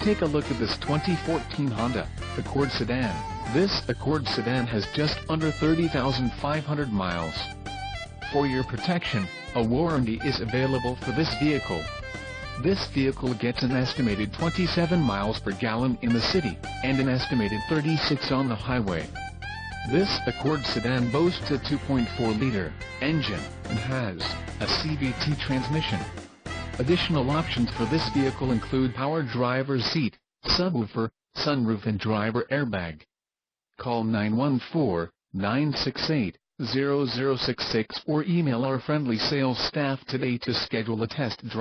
Take a look at this 2014 Honda Accord sedan. This Accord sedan has just under 30,500 miles. For your protection, a warranty is available for this vehicle. This vehicle gets an estimated 27 miles per gallon in the city, and an estimated 36 on the highway. This Accord sedan boasts a 2.4-liter engine, and has a CVT transmission. Additional options for this vehicle include power driver's seat, subwoofer, sunroof and driver airbag. Call 914-968-0066 or email our friendly sales staff today to schedule a test drive.